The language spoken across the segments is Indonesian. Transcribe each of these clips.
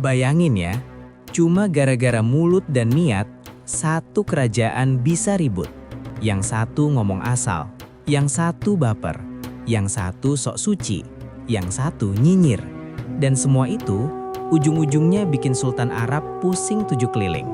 Bayangin ya, cuma gara-gara mulut dan niat, satu kerajaan bisa ribut. Yang satu ngomong asal, yang satu baper, yang satu sok suci, yang satu nyinyir. Dan semua itu, ujung-ujungnya bikin Sultan Arab pusing 7 keliling.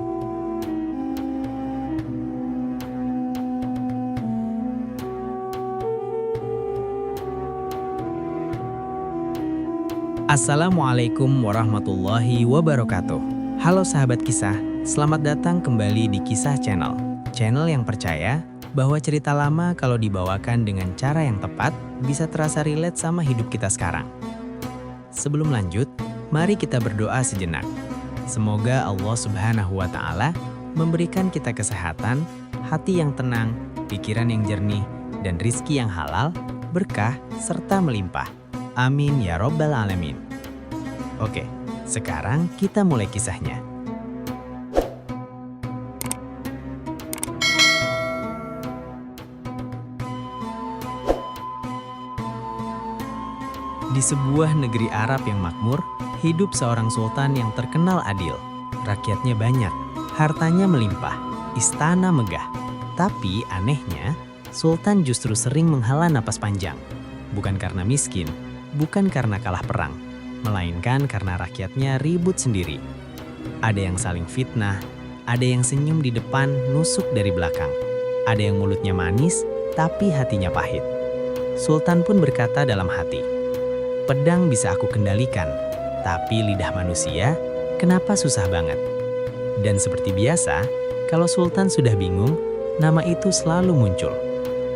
Assalamualaikum warahmatullahi wabarakatuh. Halo sahabat kisah, selamat datang kembali di Kisah Channel. Channel yang percaya bahwa cerita lama kalau dibawakan dengan cara yang tepat bisa terasa relate sama hidup kita sekarang. Sebelum lanjut, mari kita berdoa sejenak. Semoga Allah Subhanahu wa Ta'ala memberikan kita kesehatan, hati yang tenang, pikiran yang jernih, dan rizki yang halal, berkah, serta melimpah. Amin ya Rabbal Alamin. Oke, sekarang kita mulai kisahnya. Di sebuah negeri Arab yang makmur, hidup seorang sultan yang terkenal adil. Rakyatnya banyak, hartanya melimpah, istana megah. Tapi anehnya, sultan justru sering menghela napas panjang. Bukan karena miskin, bukan karena kalah perang, melainkan karena rakyatnya ribut sendiri. Ada yang saling fitnah, ada yang senyum di depan, nusuk dari belakang. Ada yang mulutnya manis, tapi hatinya pahit. Sultan pun berkata dalam hati, "Pedang bisa aku kendalikan, tapi lidah manusia, kenapa susah banget?" Dan seperti biasa, kalau Sultan sudah bingung, nama itu selalu muncul,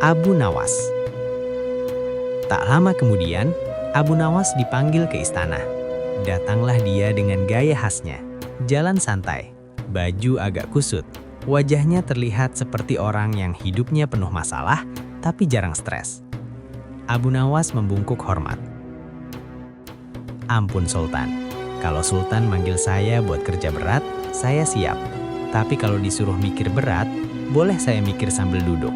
Abu Nawas. Tak lama kemudian, Abu Nawas dipanggil ke istana. Datanglah dia dengan gaya khasnya, jalan santai, baju agak kusut, wajahnya terlihat seperti orang yang hidupnya penuh masalah, tapi jarang stres. Abu Nawas membungkuk hormat. "Ampun Sultan, kalau Sultan manggil saya buat kerja berat, saya siap. Tapi kalau disuruh mikir berat, boleh saya mikir sambil duduk."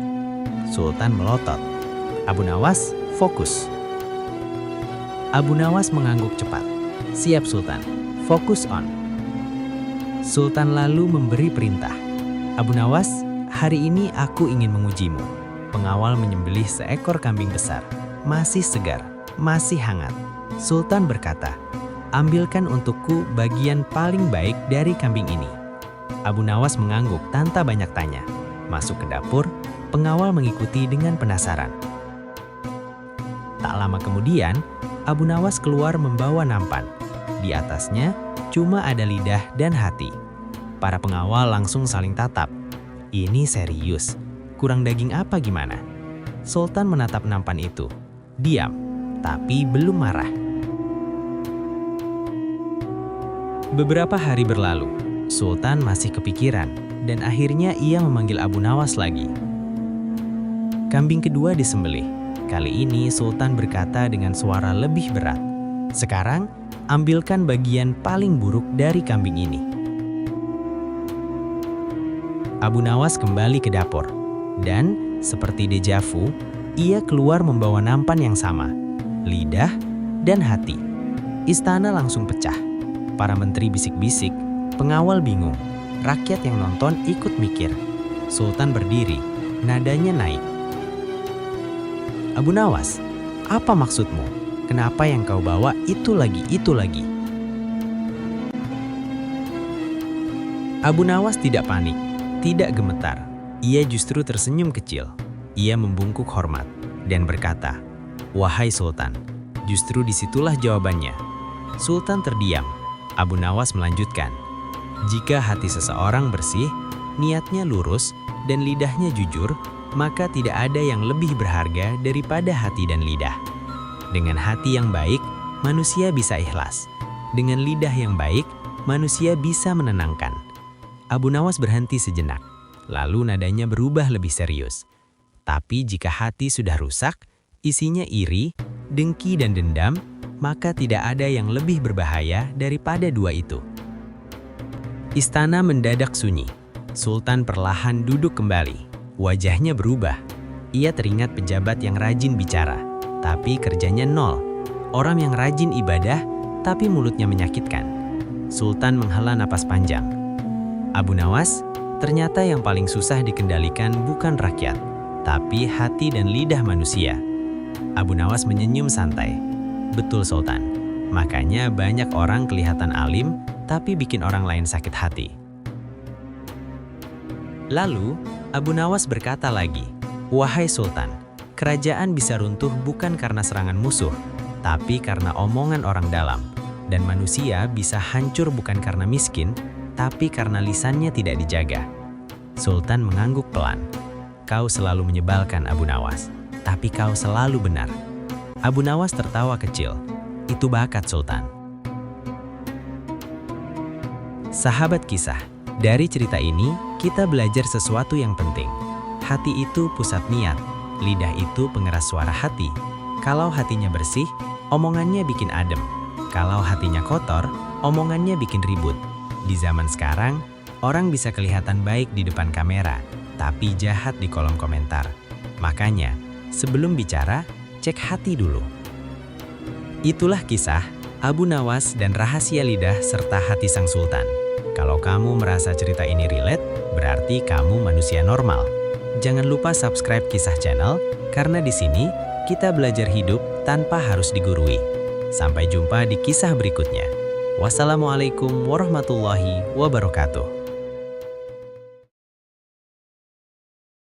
Sultan melotot. Abu Nawas fokus. Abu Nawas mengangguk cepat. "Siap Sultan, fokus on." Sultan lalu memberi perintah. "Abu Nawas, hari ini aku ingin mengujimu." Pengawal menyembelih seekor kambing besar, masih segar, masih hangat. Sultan berkata, "Ambilkan untukku bagian paling baik dari kambing ini." Abu Nawas mengangguk tanpa banyak tanya. Masuk ke dapur, pengawal mengikuti dengan penasaran. Tak lama kemudian, Abu Nawas keluar membawa nampan. Di atasnya cuma ada lidah dan hati. Para pengawal langsung saling tatap. Ini serius, kurang daging apa gimana? Sultan menatap nampan itu. Diam, tapi belum marah. Beberapa hari berlalu, Sultan masih kepikiran dan akhirnya ia memanggil Abu Nawas lagi. Kambing kedua disembelih. Kali ini Sultan berkata dengan suara lebih berat, "Sekarang, ambilkan bagian paling buruk dari kambing ini." Abu Nawas kembali ke dapur, dan seperti deja vu, ia keluar membawa nampan yang sama, lidah dan hati. Istana langsung pecah. Para menteri bisik-bisik, pengawal bingung, rakyat yang nonton ikut mikir. Sultan berdiri, nadanya naik. "Abu Nawas, apa maksudmu? Kenapa yang kau bawa itu lagi, itu lagi?" Abu Nawas tidak panik, tidak gemetar. Ia justru tersenyum kecil. Ia membungkuk hormat dan berkata, "Wahai Sultan, justru disitulah jawabannya." Sultan terdiam. Abu Nawas melanjutkan, "Jika hati seseorang bersih, niatnya lurus, dan lidahnya jujur, maka tidak ada yang lebih berharga daripada hati dan lidah. Dengan hati yang baik, manusia bisa ikhlas. Dengan lidah yang baik, manusia bisa menenangkan." Abu Nawas berhenti sejenak, lalu nadanya berubah lebih serius. "Tapi jika hati sudah rusak, isinya iri, dengki dan dendam, maka tidak ada yang lebih berbahaya daripada dua itu." Istana mendadak sunyi. Sultan perlahan duduk kembali. Wajahnya berubah. Ia teringat pejabat yang rajin bicara, tapi kerjanya nol. Orang yang rajin ibadah, tapi mulutnya menyakitkan. Sultan menghela napas panjang. Abu Nawas, ternyata yang paling susah dikendalikan bukan rakyat, tapi hati dan lidah manusia. Abu Nawas menyenyum santai. Betul Sultan, makanya banyak orang kelihatan alim, tapi bikin orang lain sakit hati. Lalu, Abu Nawas berkata lagi, "Wahai Sultan, kerajaan bisa runtuh bukan karena serangan musuh, tapi karena omongan orang dalam. Dan manusia bisa hancur bukan karena miskin, tapi karena lisannya tidak dijaga." Sultan mengangguk pelan. "Kau selalu menyebalkan, Abu Nawas, tapi kau selalu benar." Abu Nawas tertawa kecil. "Itu bakat, Sultan." Sahabat kisah, dari cerita ini kita belajar sesuatu yang penting. Hati itu pusat niat, lidah itu pengeras suara hati. Kalau hatinya bersih, omongannya bikin adem. Kalau hatinya kotor, omongannya bikin ribut. Di zaman sekarang, orang bisa kelihatan baik di depan kamera, tapi jahat di kolom komentar. Makanya, sebelum bicara, cek hati dulu. Itulah kisah Abu Nawas dan rahasia lidah serta hati sang sultan. Kalau kamu merasa cerita ini relate, berarti kamu manusia normal. Jangan lupa subscribe Kisah Channel, karena di sini kita belajar hidup tanpa harus digurui. Sampai jumpa di kisah berikutnya. Wassalamualaikum warahmatullahi wabarakatuh.